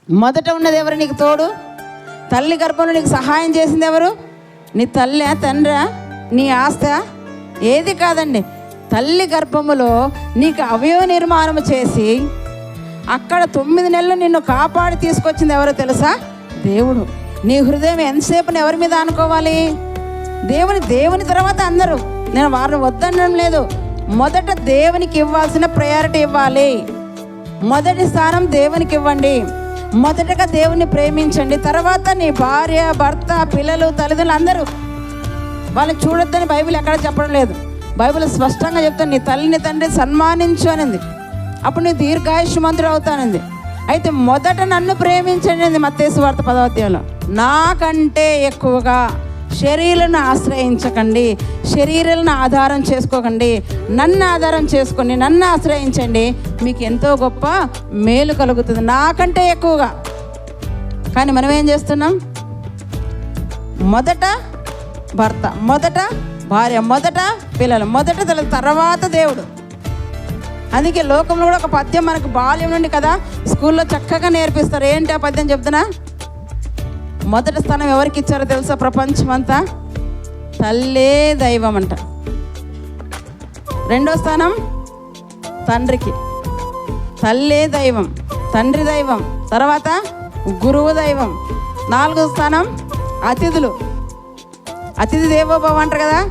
మొదట ఉన్నది ఎవరు నీకు తోడు? తల్లి గర్భంలో నీకు సహాయం చేసింది ఎవరు? నీ తల్లి, తండ్రా, నీ ఆస్త? ఏది కాదండి. తల్లి గర్భములో నీకు అవయవ నిర్మాణం చేసి అక్కడ 9 నెలలు నిన్ను కాపాడి తీసుకొచ్చింది ఎవరో తెలుసా? దేవుడు. నీ హృదయం ఎంతసేపు ఎవరి మీద అనుకోవాలి? దేవుని తర్వాత అందరూ. నేను వారిని వద్దనడం లేదు. మొదట దేవునికి ఇవ్వాల్సిన ప్రయారిటీ ఇవ్వాలి. మొదటి స్థానం దేవునికి ఇవ్వండి. మొదటగా దేవుని ప్రేమించండి. తర్వాత నీ భార్య, భర్త, పిల్లలు, తల్లిదండ్రులు అందరూ వాళ్ళని చూడొద్దని బైబిల్ ఎక్కడ చెప్పడం లేదు. బైబిల్ స్పష్టంగా చెప్తాను, నీ తల్లిని తండ్రి సన్మానించు అనింది. అప్పుడు నీ దీర్ఘాయుష్మంతుడు అవుతానంది. అయితే మొదట నన్ను ప్రేమించండి అంది మత్తయి సువార్త 10వ అధ్యాయంలో. నాకంటే ఎక్కువగా శరీరాలను ఆశ్రయించకండి, శరీరాలను ఆధారం చేసుకోకండి, నన్ను ఆధారం చేసుకోండి, నన్ను ఆశ్రయించండి, మీకు ఎంతో గొప్ప మేలు కలుగుతుంది. నాకంటే ఎక్కువగా. కానీ మనం ఏం చేస్తున్నాం? మొదట భర్త, మొదట భార్య, మొదట పిల్లలు, మొదట తల్లి, తర్వాత దేవుడు. అందుకే లోకంలో కూడా ఒక పద్యం మనకు బాల్యం నుండి కదా స్కూల్లో చక్కగా నేర్పిస్తారు. ఏంటి ఆ పద్యం చెప్తున్నా? మొదటి స్థానం ఎవరికి ఇచ్చారో తెలుసా? ప్రపంచమంతా తల్లే దైవం అంట. రెండో స్థానం తండ్రికి, తల్లే దైవం, తండ్రి దైవం, తర్వాత గురువు దైవం. 4వ స్థానం అతిథులు, అతిథి దేవోభవ అంటారు కదా.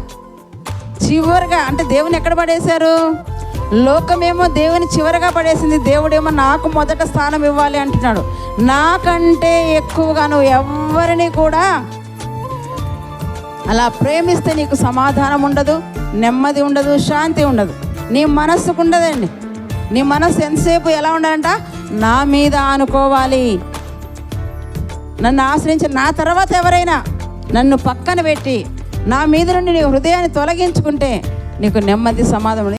చివరిగా అంటే దేవుని ఎక్కడ పడేశారు? లోకమేమో దేవుని చివరగా పడేసింది, దేవుడేమో నాకు మొదట స్థానం ఇవ్వాలి అంటున్నాడు. నాకంటే ఎక్కువగా నువ్వు ఎవరిని కూడా అలా ప్రేమిస్తే నీకు సమాధానం ఉండదు, నెమ్మది ఉండదు, శాంతి ఉండదు. నీ మనస్సుకు ఉండదండి. నీ మనస్సు ఎంతసేపు ఎలా ఉండాలంట? నా మీద అనుకోవాలి. నన్ను ఆశ్రయించి నా తర్వాత ఎవరైనా నన్ను పక్కన పెట్టి నా మీద నుండి నీ హృదయాన్ని తొలగించుకుంటే నీకు నెమ్మది, సమాధానం.